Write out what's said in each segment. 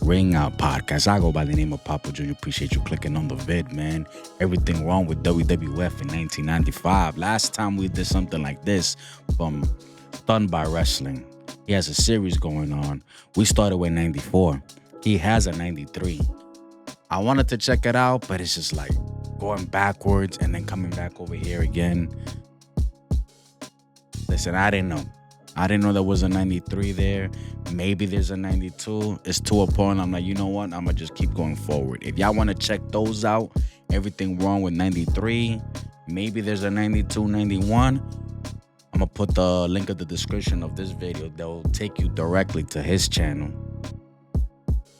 Ring Out Podcast. I go by the name of Papa Jr. Appreciate you clicking on the vid, man. Everything wrong with WWF in 1995. Last time we did something like this from Stunned by Wrestling. He has a series going on. We started with 94. He has a 93. I wanted to check it out, but it's just like going backwards and then coming back over here again. Listen, I didn't know. I didn't know there was a 93 there. Maybe there's a 92. It's to a point I'm like, you know what? I'm going to just keep going forward. If y'all want to check those out, everything wrong with 93, maybe there's a 92, 91. I'm going to put the link in the description of this video. They'll take you directly to his channel.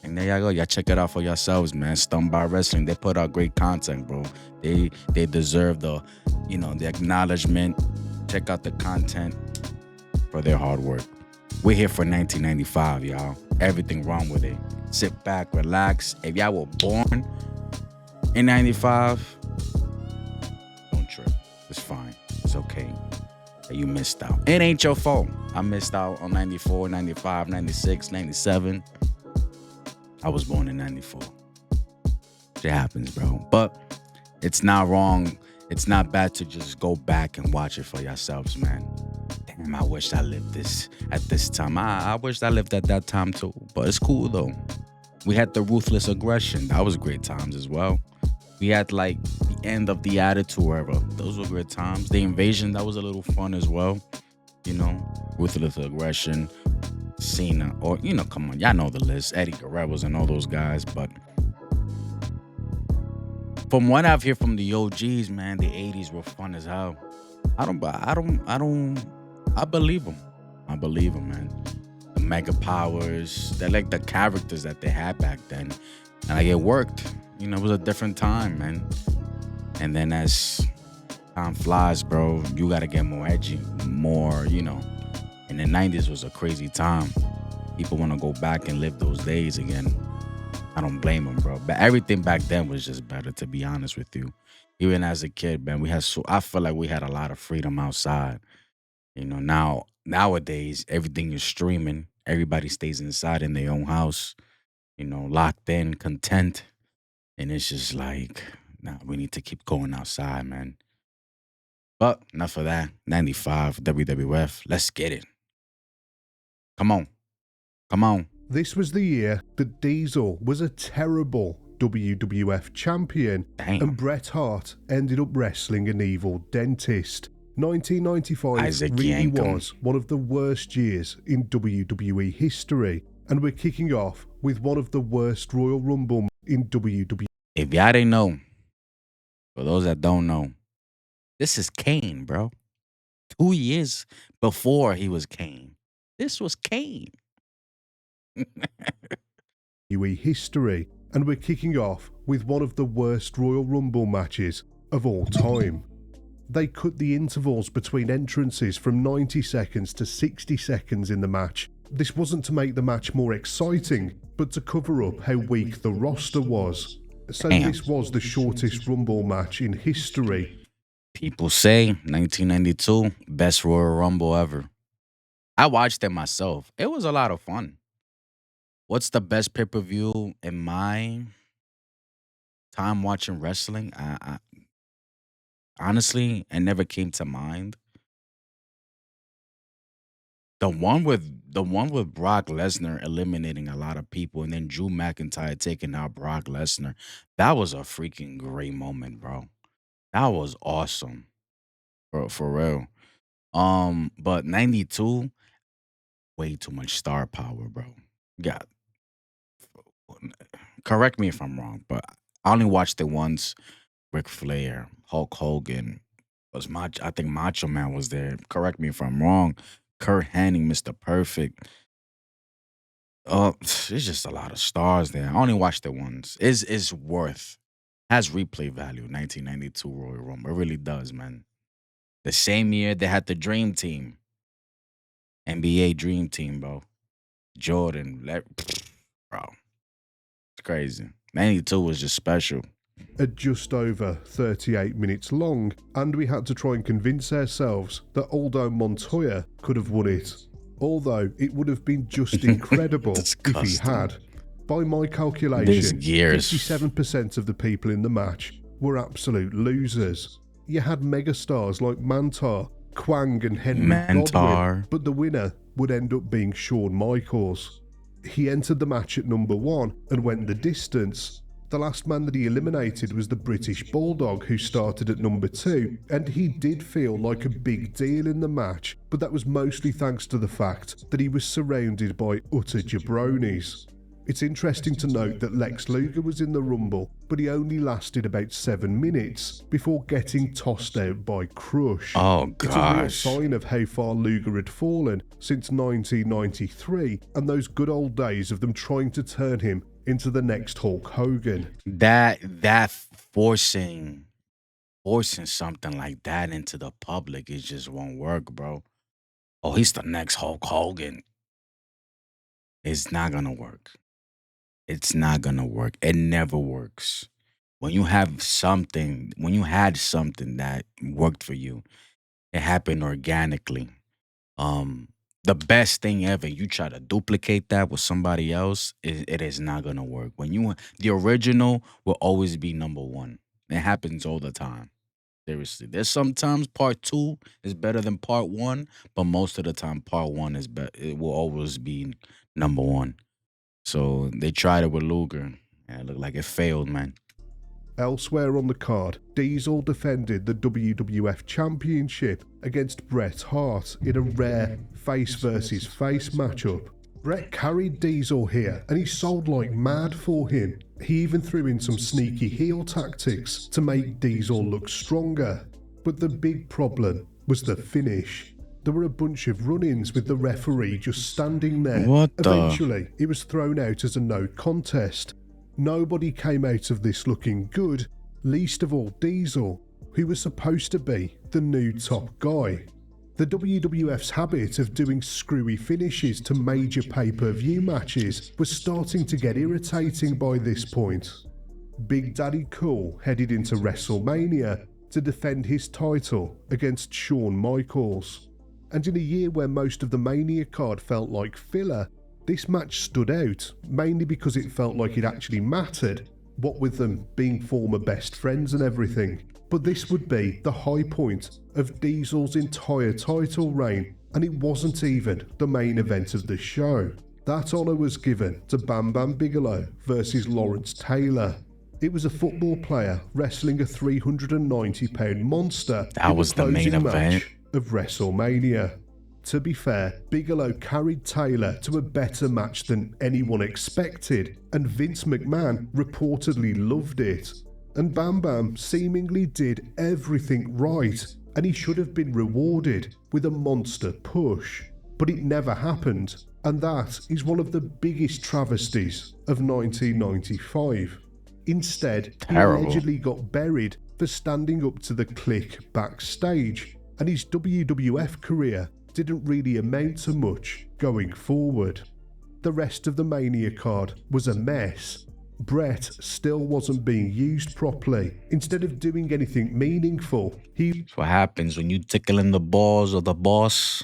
And there y'all go. Y'all check it out for yourselves, man. Stunned by Wrestling. They put out great content, bro. They deserve the acknowledgement. Check out the content for their hard work. We're here for 1995, y'all. Everything wrong with it. Sit back, relax. If y'all were born in 95, don't trip. It's fine. It's okay. You missed out. It ain't your fault. I missed out on 94, 95, 96, 97. I was born in 94. It happens, bro. But it's not wrong. It's not bad to just go back and watch it for yourselves, man. Damn, I wish I lived this at this time. I wish I lived at that time too. But it's cool though. We had the Ruthless Aggression. That was great times as well. We had like the end of the Attitude Era. Those were great times. The Invasion, that was a little fun as well. You know, Ruthless Aggression, Cena, or come on, y'all know the list. Eddie Guerrero's and all those guys. But from what I've heard from the OGs, man, the 80s were fun as hell. I believe them. I believe them, man. The Mega Powers, they're like the characters that they had back then. And like it worked. It was a different time, man. And then as time flies, bro, you gotta get more edgy, more, And the 90s was a crazy time. People want to go back and live those days again. I don't blame them, bro. But everything back then was just better, to be honest with you. Even as a kid, man, I feel like we had a lot of freedom outside. Nowadays, everything is streaming. Everybody stays inside in their own house, locked in, content. And it's just like, nah, we need to keep going outside, man. But enough of that. 95, WWF. Let's get it. Come on. Come on. This was the year that Diesel was a terrible WWF champion. Damn. And Bret Hart ended up wrestling an evil dentist. 1995 Isaac really Yankem. was one of the worst years in WWE history, and we're kicking off with one of the worst Royal Rumble in WWE. If y'all didn't know, for those that don't know, this is Kane, bro. 2 years before he was Kane. This was Kane. history, and we're kicking off with one of the worst Royal Rumble matches of all time. They cut the intervals between entrances from 90 seconds to 60 seconds in the match. This wasn't to make the match more exciting, but to cover up how weak the roster was. So this was the shortest Rumble match in history. People say 1992, best Royal Rumble ever. I watched it myself. It was a lot of fun. What's the best pay-per-view in my time watching wrestling? I honestly, it never came to mind. The one with Brock Lesnar eliminating a lot of people and then Drew McIntyre taking out Brock Lesnar. That was a freaking great moment, bro. That was awesome. For real. But 92, way too much star power, bro. God. Correct me if I'm wrong, but I only watched it once. Ric Flair, Hulk Hogan, I think Macho Man was there. Correct me if I'm wrong. Kurt Hennig, Mr. Perfect. It's just a lot of stars there. I only watched it once. Has replay value. 1992 Royal Rumble. It really does, man. The same year they had the Dream Team, NBA Dream Team, bro. Jordan, bro, it's crazy. 92 was just special. At just over 38 minutes long, and we had to try and convince ourselves that Aldo Montoya could have won it, although it would have been just incredible if he had. By my These calculation, gears. 57% of the people in the match were absolute losers. You had megastars like Mantar, Kwang and Henry Godwin, Mantar. but the winner would end up being Shawn Michaels. He entered the match at number 1 and went the distance. The last man that he eliminated was the British Bulldog, who started at number 2, and he did feel like a big deal in the match, but that was mostly thanks to the fact that he was surrounded by utter jabronis. It's interesting to note that Lex Luger was in the Rumble, but he only lasted about 7 minutes before getting tossed out by Crush. Oh, It's a real gosh. sign of how far Luger had fallen since 1993 and those good old days of them trying to turn him into the next Hulk Hogan. That forcing something like that into the public, it just won't work, bro. Oh, he's the next Hulk Hogan. It's not gonna work. It's not gonna work. It never works. When you had something that worked for you, it happened organically. Um, the best thing ever, you try to duplicate that with somebody else, it is not gonna work. The original will always be number one. It happens all the time. Seriously, there's sometimes part two is better than part one, but most of the time, part one is better. It will always be number one. So they tried it with Luger, and it looked like it failed, man. Elsewhere on the card, Diesel defended the WWF Championship against Bret Hart in a rare face versus face matchup. Bret carried Diesel here and he sold like mad for him. He even threw in some sneaky heel tactics to make Diesel look stronger. But the big problem was the finish. There were a bunch of run-ins with the referee just standing there. What the? Eventually, it was thrown out as a no contest. Nobody came out of this looking good, least of all Diesel, who was supposed to be the new top guy. The WWF's habit of doing screwy finishes to major pay-per-view matches was starting to get irritating by this point. Big Daddy Cool headed into WrestleMania to defend his title against Shawn Michaels. And in a year where most of the Mania card felt like filler, this match stood out, mainly because it felt like it actually mattered, what with them being former best friends and everything. But this would be the high point of Diesel's entire title reign, and it wasn't even the main event of the show. That honour was given to Bam Bam Bigelow versus Lawrence Taylor. It was a football player wrestling a 390-pound monster That was the main closing event match of WrestleMania. To be fair, Bigelow carried Taylor to a better match than anyone expected, and Vince McMahon reportedly loved it. And Bam Bam seemingly did everything right, and he should have been rewarded with a monster push. But it never happened, and that is one of the biggest travesties of 1995. Instead, Terrible. he allegedly got buried for standing up to the clique backstage, and his WWF career didn't really amount to much going forward. The rest of the Mania card was a mess. Bret still wasn't being used properly. Instead of doing anything meaningful, That's what happens when you tickling the balls of the boss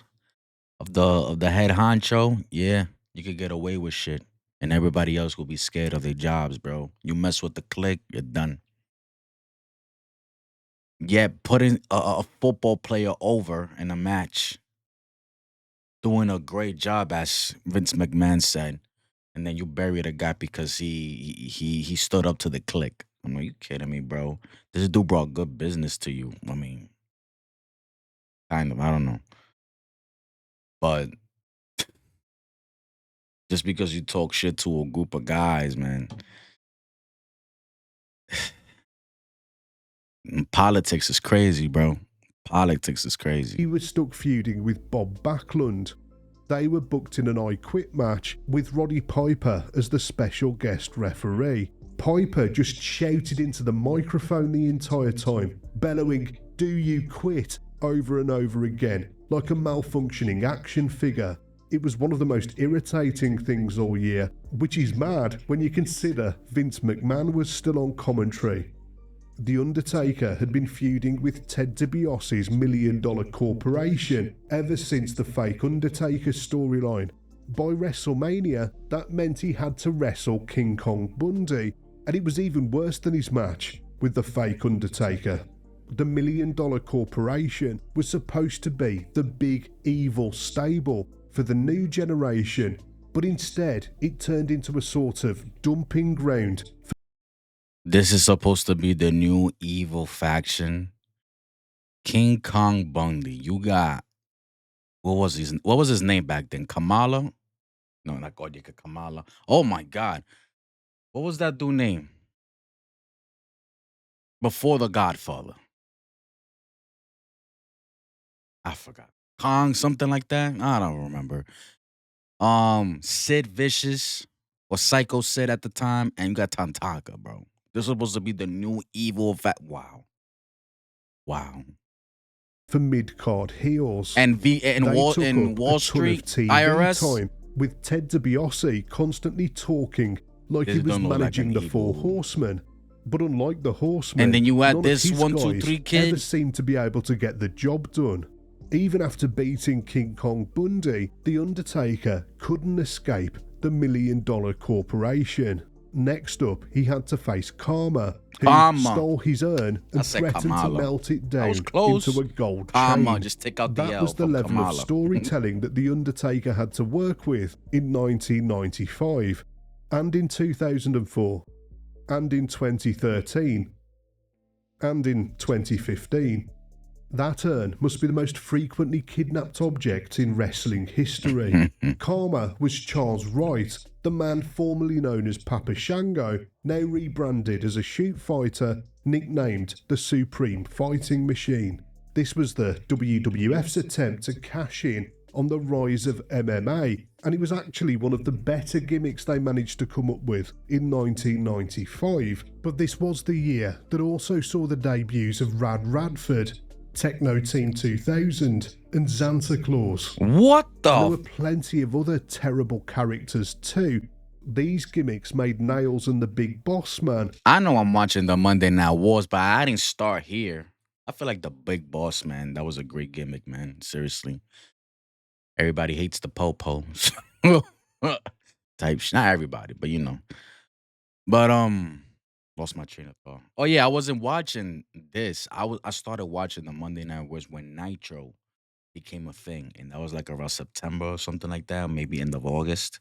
of the head honcho. Yeah, you could get away with shit, and everybody else will be scared of their jobs, bro. You mess with the clique, you're done. Yeah, putting a football player over in a match, doing a great job, as Vince McMahon said, and then you bury the guy because he stood up to the clique. I'm like, you kidding me, bro? This dude brought good business to you. I mean, kind of. I don't know, but just because you talk shit to a group of guys, man, politics is crazy, bro. Politics is crazy. he was stuck feuding with Bob Backlund. They were booked in an I Quit match with Roddy Piper as the special guest referee. Piper just shouted into the microphone the entire time, bellowing, "Do you quit?" over and over again, like a malfunctioning action figure. It was one of the most irritating things all year, which is mad when you consider Vince McMahon was still on commentary. The Undertaker had been feuding with Ted DiBiase's $1 Million Corporation ever since the fake Undertaker storyline. By WrestleMania, that meant he had to wrestle King Kong Bundy, and it was even worse than his match with the fake Undertaker. The $1 Million Corporation was supposed to be the big evil stable for the new generation, but instead it turned into a sort of dumping ground. This is supposed to be the new evil faction. King Kong Bundy. You got what was his name back then? Kamala? No, not Godika Kamala. Oh my God. What was that dude name? Before the Godfather. I forgot. Kong, something like that. I don't remember. Sid Vicious or Psycho Sid at the time, and you got Tantaka, bro. This was supposed to be the new evil Wow. Wow. For mid-card heels. And V and They Wall took in up a Wall ton of Street TV IRS. time, with Ted DiBiase constantly talking like This he was don't look like managing an the Four evil. Horsemen. But unlike the Horsemen, And then you had none this of his 1, 2, guys 3 ever kid. seemed to be able to get the job done. Even after beating King Kong Bundy, The Undertaker couldn't escape the $1 Million Corporation. Next up, he had to face Karma, who Karma. stole his urn I and said threatened to Kamala. melt it I down was close. into a gold Karma. chain. Just take out the That L was the from level Kamala. of storytelling that The Undertaker had to work with in 1995, and in 2004, and in 2013, and in 2015. That urn must be the most frequently kidnapped object in wrestling history. Karma was Charles Wright, the man formerly known as Papa Shango, now rebranded as a shoot fighter, nicknamed the Supreme Fighting Machine. This was the WWF's attempt to cash in on the rise of MMA, and it was actually one of the better gimmicks they managed to come up with in 1995. But this was the year that also saw the debuts of Rad Radford, Techno Team 2000, and Santa Claus. What the? And there were plenty of other terrible characters too. These gimmicks made Nails and the Big Boss Man. I know I'm watching the Monday Night Wars, but I didn't start here. I feel like the Big Boss Man. That was a great gimmick, man. Seriously, everybody hates the popo type. Not everybody, but you know. But lost my train of thought. Oh yeah, I wasn't watching this. I started watching the Monday Night Wars when Nitro became a thing, and that was like around September or something like that, maybe end of August.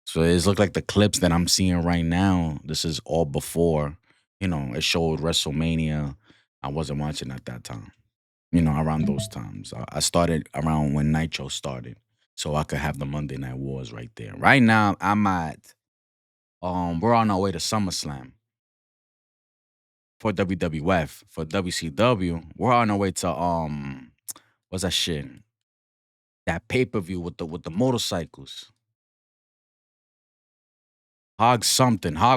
So it's look like the clips that I'm seeing right now. This is all before, it showed WrestleMania. I wasn't watching at that time, around those times. I started around when Nitro started, so I could have the Monday Night Wars right there. Right now, we're on our way to SummerSlam for WWF. For WCW, we're on our way to what's that shit? That pay-per-view with the motorcycles. Hog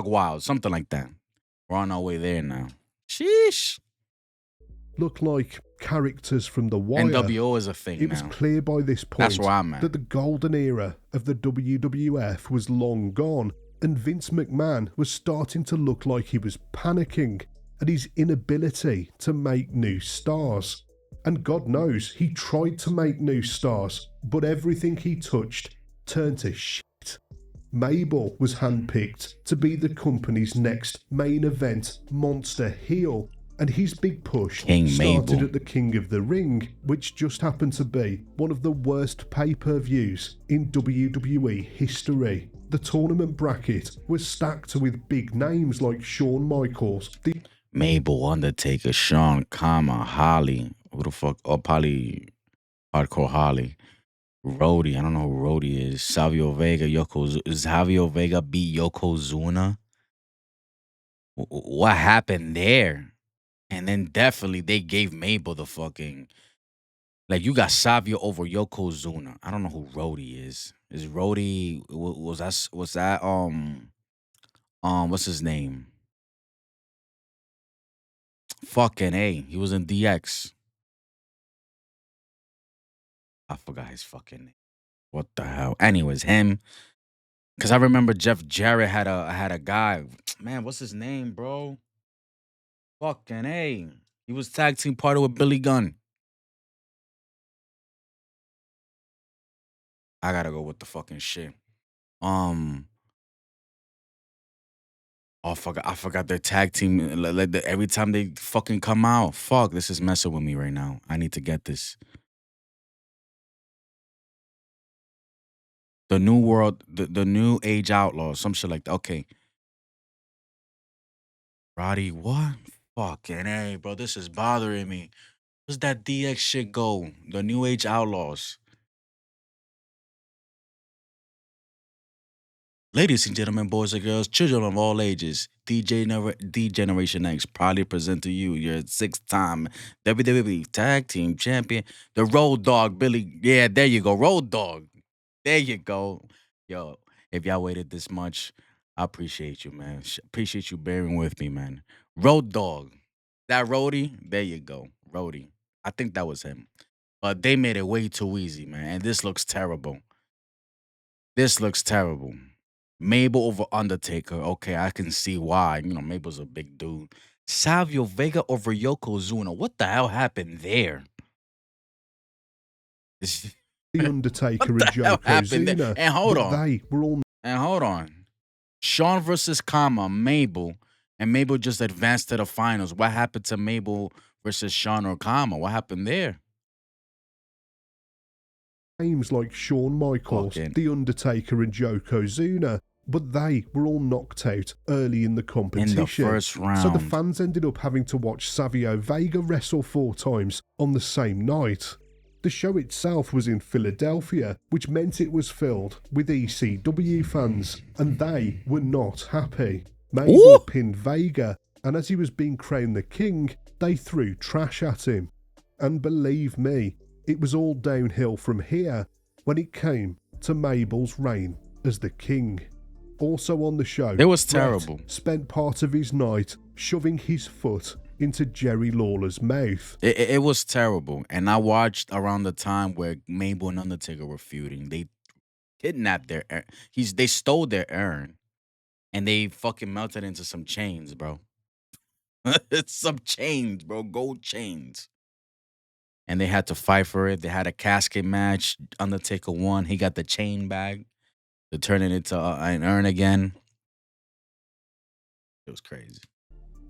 Wild, something like that. We're on our way there now. Sheesh. Look like characters from The Wire. NWO is a thing It now. was clear by this point That's where I'm at. that the golden era of the WWF was long gone, and Vince McMahon was starting to look like he was panicking at his inability to make new stars. And God knows he tried to make new stars, but everything he touched turned to shit. Mabel was handpicked to be the company's next main event monster heel, and his big push King started Mabel. at the King of the Ring, which just happened to be one of the worst pay-per-views in WWE history. The tournament bracket was stacked with big names like Shawn Michaels, the Mabel, Undertaker, Shawn, Kama, Holly. Who the fuck? Oh, probably Hardcore Holly. Rhodey. I don't know who Rhodey is. Savio Vega, Savio Vega beat Yokozuna. What happened there? And then definitely they gave Mabel the fucking, like, you got Savio over Yokozuna. I don't know who Rhodey is. Is Rhodey was that what's his name? Fucking A. He was in DX. I forgot his fucking name. What the hell? Anyways, him. Cause I remember Jeff Jarrett had a guy. Man, what's his name, bro? Fucking A. He was tag team partner with Billy Gunn. I gotta go with the fucking shit. Um, oh, I forgot their tag team. Every time they fucking come out, fuck, this is messing with me right now. I need to get this. The New World, the New Age Outlaws, some shit like that. Okay, Roddy, what? Fucking hey, bro, this is bothering me. Where's that DX shit go? The New Age Outlaws. Ladies and gentlemen, boys and girls, children of all ages, D Generation X proudly present to you your six-time WWE Tag Team Champion, the Road Dog, Billy. Yeah, there you go, Road Dog. There you go. Yo, if y'all waited this much, I appreciate you, man. Appreciate you bearing with me, man. Road Dog. That Roadie, there you go. Roadie. I think that was him. But they made it way too easy, man. And this looks terrible. This looks terrible. Mabel over Undertaker. Okay, I can see why. You know, Mabel's a big dude. Savio Vega over Yokozuna. What the hell happened there? The Undertaker What the and hell happened there? Yokozuna, And hold but on. they were all And hold on. Sean versus Kama, Mabel, and Mabel just advanced to the finals. What happened to Mabel versus Sean or Kama? What happened there? names like Shawn Michaels, Fucking- The Undertaker, and Yokozuna, but they were all knocked out early in the competition. In the first round. So the fans ended up having to watch Savio Vega wrestle 4 times on the same night. The show itself was in Philadelphia, which meant it was filled with ECW fans, and they were not happy. Mabel Ooh. pinned Vega, and as he was being crowned the king, they threw trash at him. And believe me, it was all downhill from here when it came to Mabel's reign as the king. Also on the show, It was Bret terrible. spent part of his night shoving his foot into Jerry Lawler's mouth. It was terrible. And I watched around the time where Mabel and Undertaker were feuding. They kidnapped their they stole their urn. And they fucking melted into some chains, bro. It's some chains, bro. Gold chains. And they had to fight for it. They had a casket match. Undertaker won. He got the chain back to turn it into an urn again. It was crazy.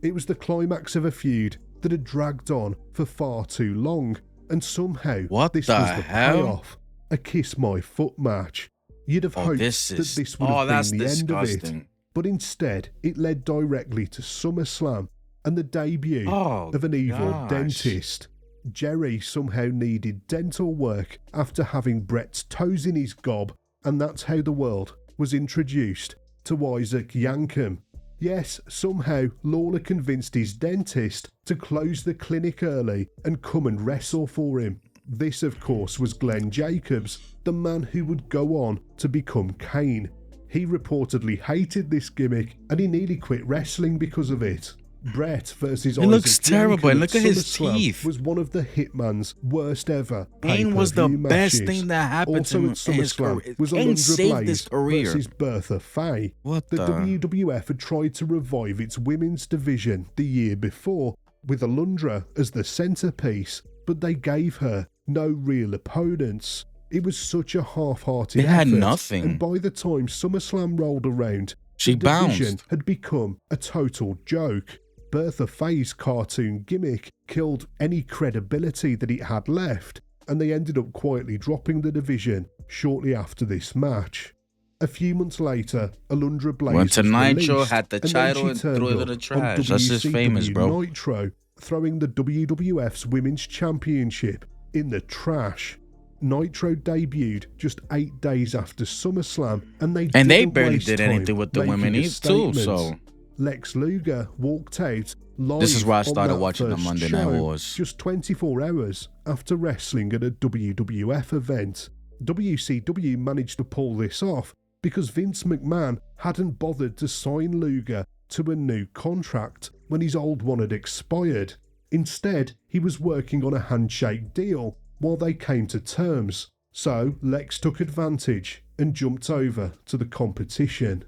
It was the climax of a feud that had dragged on for far too long, and somehow What this the was the hell? payoff. A Kiss My Foot match. You'd have Oh, hoped this that is this would have that's been the end of it, disgusting. but instead it led directly to SummerSlam and the debut Oh, of an evil gosh. dentist. Jerry somehow needed dental work after having Bret's toes in his gob, and that's how the world was introduced to Isaac Yankem. Yes, somehow Lawler convinced his dentist to close the clinic early and come and wrestle for him. This, of course, was Glenn Jacobs, the man who would go on to become Kane. He reportedly hated this gimmick and he nearly quit wrestling because of it. Bret versus Isaac looks terrible, Yankem and look at his SummerSlam teeth. was one of the Hitman's worst ever Kane was the pay-per-view best matches. thing that happened Also to him at in his SummerSlam career. was Kane Alundra saved his Blaze career. versus Bertha Faye. What The the? WWF had tried to revive its women's division the year before, with Alundra as the centrepiece, but they gave her no real opponents. It was such a half-hearted They had effort, nothing. and by the time SummerSlam rolled around, She the division bounced. had become a total joke. Bertha Faye's cartoon gimmick killed any credibility that it had left, and they ended up quietly dropping the division shortly after this match. A few months later, Alundra Blaze Went to was Nitro, released, had the and then title she and turned threw it in up the on trash. That's just famous, WCW bro. Nitro, throwing the WWF's Women's Championship in the trash. Nitro debuted just 8 days after SummerSlam, and they didn't barely waste did time anything with the making women a either, too. statement. So Lex Luger walked out live. This is where I on started that watching the first Monday Night show Wars. just 24 hours after wrestling at a WWF event. WCW managed to pull this off because Vince McMahon hadn't bothered to sign Luger to a new contract when his old one had expired. Instead, he was working on a handshake deal while they came to terms. So Lex took advantage and jumped over to the competition.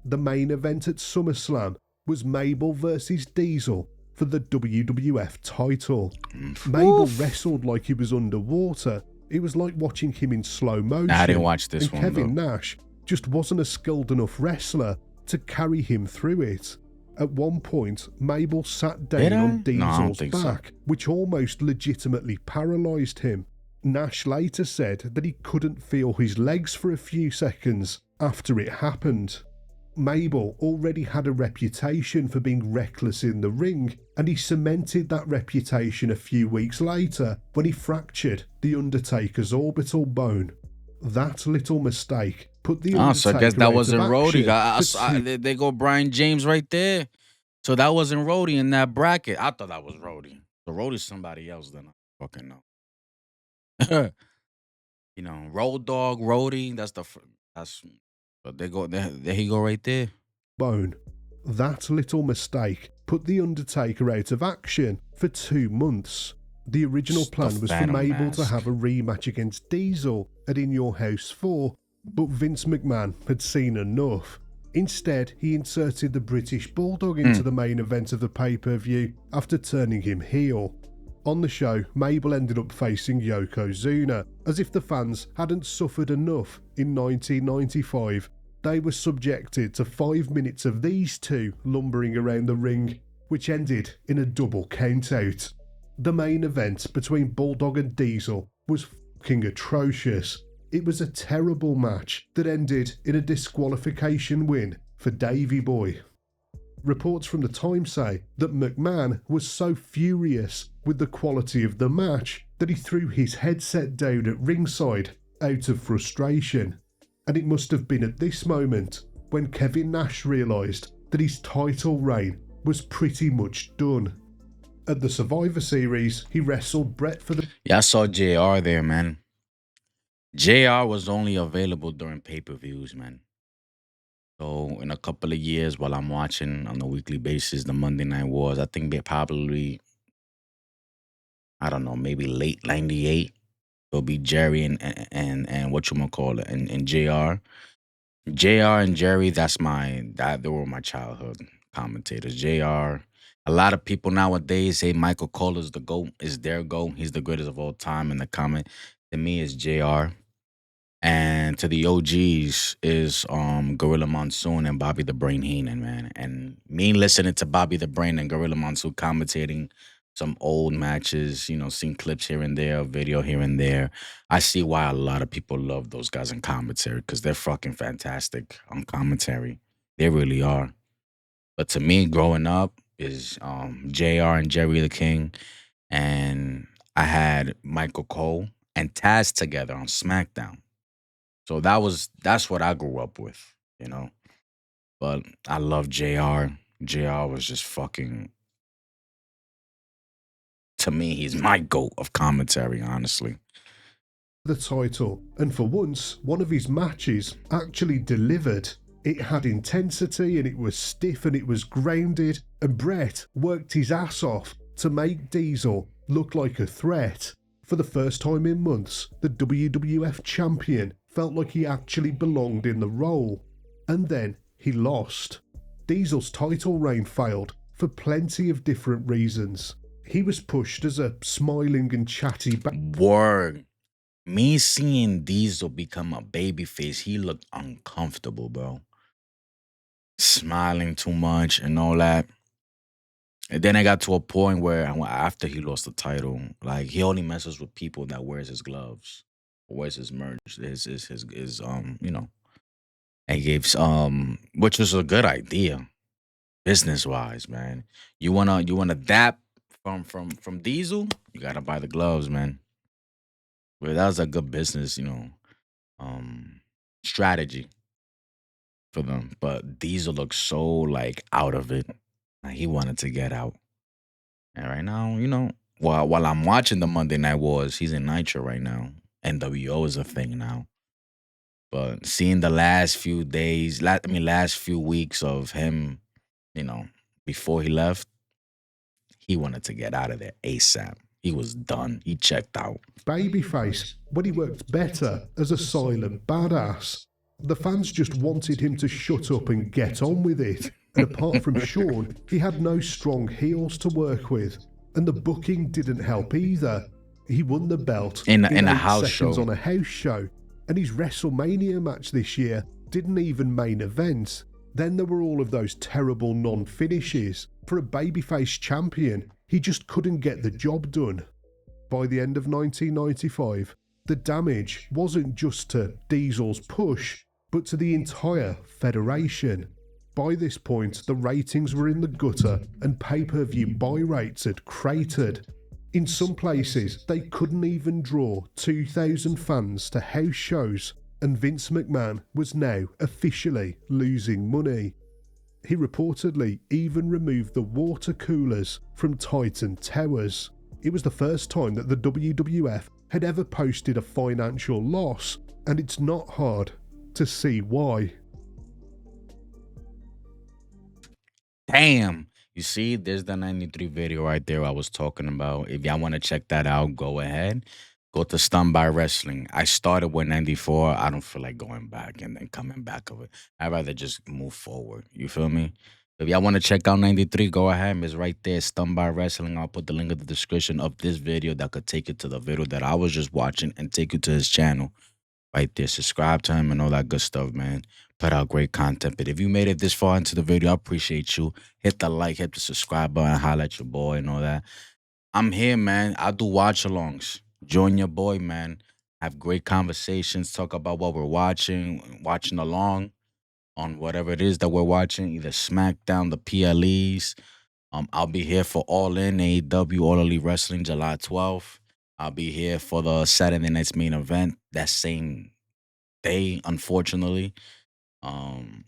The main event at SummerSlam was Mabel versus Diesel for the WWF title. Mabel wrestled like he was underwater, It was like watching him in slow motion. I didn't watch this and one, Kevin though. Nash just wasn't a skilled enough wrestler to carry him through it. At one point, Mabel sat down on Diesel's back, which almost legitimately paralysed him. Nash later said that he couldn't feel his legs for a few seconds after it happened. Mabel already had a reputation for being reckless in the ring, and he cemented that reputation a few weeks later when he fractured the Undertaker's orbital bone. That little mistake put the Undertaker so I guess that wasn't out of Rhodey. action. They go Brian James right there. So that wasn't Rhodey in that bracket. I thought that was Rhodey. So Rhodey's somebody else then. I fucking know. You know, Road Dogg, Rhodey. That's. But they go there. He go right there. Bone. That little mistake put the Undertaker out of action for 2 months. The original plan was for Mabel to have a rematch against Diesel at In Your House 4, but Vince McMahon had seen enough. Instead, he inserted the British Bulldog into the main event of the pay-per-view after turning him heel. On the show, Mabel ended up facing Yokozuna. As if the fans hadn't suffered enough in 1995, they were subjected to 5 minutes of these two lumbering around the ring, which ended in a double countout. The main event between Bulldog and Diesel was fucking atrocious. It was a terrible match that ended in a disqualification win for Davey Boy. Reports from the time say that McMahon was so furious with the quality of the match that he threw his headset down at ringside out of frustration. And it must have been at this moment when Kevin Nash realised that his title reign was pretty much done. At the Survivor Series, he wrestled Brett for the... Yeah, I saw JR there, man. JR was only available during pay-per-views, man. So in a couple of years, while I'm watching on a weekly basis the Monday Night Wars, I think they probably, I don't know, maybe late '98. It'll be Jerry and whatchamacallit and JR. JR and Jerry, they were my childhood commentators. JR. A lot of people nowadays say Michael Cole is the GOAT, is their GOAT. He's the greatest of all time in the comment. To me, it's JR. And to the OGs is Gorilla Monsoon and Bobby the Brain Heenan, man. And me listening to Bobby the Brain and Gorilla Monsoon commentating some old matches, you know, seeing clips here and there, video here and there. I see why a lot of people love those guys in commentary because they're fucking fantastic on commentary. They really are. But to me, growing up is JR and Jerry the King. And I had Michael Cole and Taz together on SmackDown. So that's what I grew up with, you know. But I love JR. JR was just fucking, to me, he's my GOAT of commentary, honestly. The title, and for once, one of his matches actually delivered. It had intensity and it was stiff and it was grounded, and Brett worked his ass off to make Diesel look like a threat. For the first time in months, the WWF champion felt like he actually belonged in the role. And then he lost. Diesel's title reign failed for plenty of different reasons. He was pushed as a smiling and chatty Word. Me seeing Diesel become a babyface, he looked uncomfortable, bro. Smiling too much and all that. And then I got to a point where after he lost the title, like he only messes with people that wears his gloves, wears his merch, his you know. And he gave which was a good idea, business wise, man. You wanna dap from Diesel, you gotta buy the gloves, man. But that was a good business, you know, strategy for them. But Diesel looked so like out of it. Like he wanted to get out. And right now, you know, while I'm watching the Monday Night Wars, he's in Nitro right now. NWO is a thing now. But seeing the last few days, last few weeks of him, you know, before he left, he wanted to get out of there ASAP. He was done. He checked out. Babyface when he worked better as a silent badass. The fans just wanted him to shut up and get on with it. And apart from Shawn, he had no strong heels to work with. And the booking didn't help either. He won the belt in in a 8 house seconds show. on a house show, and his WrestleMania match this year didn't even main event. Then there were all of those terrible non-finishes. For a babyface champion, he just couldn't get the job done. By the end of 1995, the damage wasn't just to Diesel's push, but to the entire federation. By this point, the ratings were in the gutter and pay-per-view buy rates had cratered. In some places, they couldn't even draw 2,000 fans to house shows, and Vince McMahon was now officially losing money. He reportedly even removed the water coolers from Titan Towers. It was the first time that the WWF had ever posted a financial loss, and it's not hard to see why. Damn. You see, there's the 93 video right there I was talking about. If y'all want to check that out, go ahead. Go to Stunned by Wrestling. I started with 94. I don't feel like going back and then coming back of it. I'd rather just move forward. You feel me? If y'all want to check out 93, go ahead. It's right there. Stunned by Wrestling. I'll put the link in the description of this video that could take you to the video that I was just watching and take you to his channel. Right there. Subscribe to him and all that good stuff, man. Put out great content. But if you made it this far into the video, I appreciate you. Hit the like, hit the subscribe button, holla at your boy and all that. I'm here, man. I do watch alongs. Join your boy, man. Have great conversations. Talk about what we're watching along on whatever it is that we're watching, either SmackDown, the PLEs. I'll be here for All In AEW All Elite Wrestling July 12th. I'll be here for the Saturday night's main event that same day, unfortunately. Um,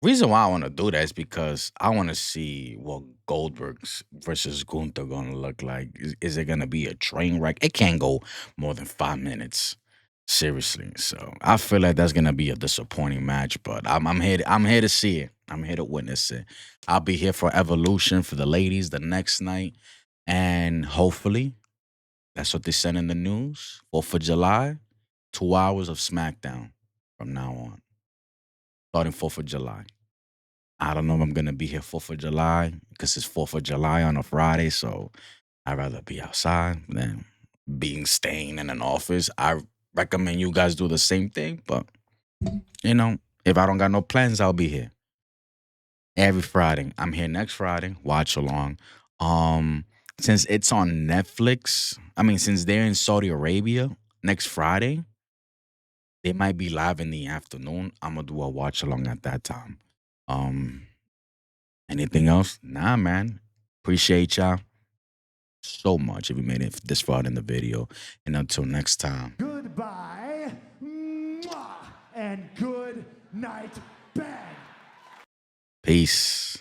Reason why I want to do that is because I want to see what Goldberg's versus Gunther gonna look like. Is it gonna be a train wreck? It can't go more than 5 minutes. Seriously. So I feel like that's gonna be a disappointing match, but I'm here. I'm here to see it. I'm here to witness it. I'll be here for Evolution for the ladies the next night, and hopefully that's what they said in the news. 4th of July, 2 hours of SmackDown from now on, starting 4th of July. I don't know if I'm gonna be here 4th of July because it's 4th of July on a Friday, so I'd rather be outside than being staying in an office. I recommend you guys do the same thing, but if I don't got no plans, I'll be here every Friday. I'm here next Friday. Watch along. Um, since it's on Netflix, I mean, since they're in Saudi Arabia next Friday, they might be live in the afternoon. I'm gonna do a watch along at that time. Um, Anything else? Nah, man. Appreciate y'all so much if you made it this far in the video. And until next time, Goodbye. Mwah, and good night, bang. peace.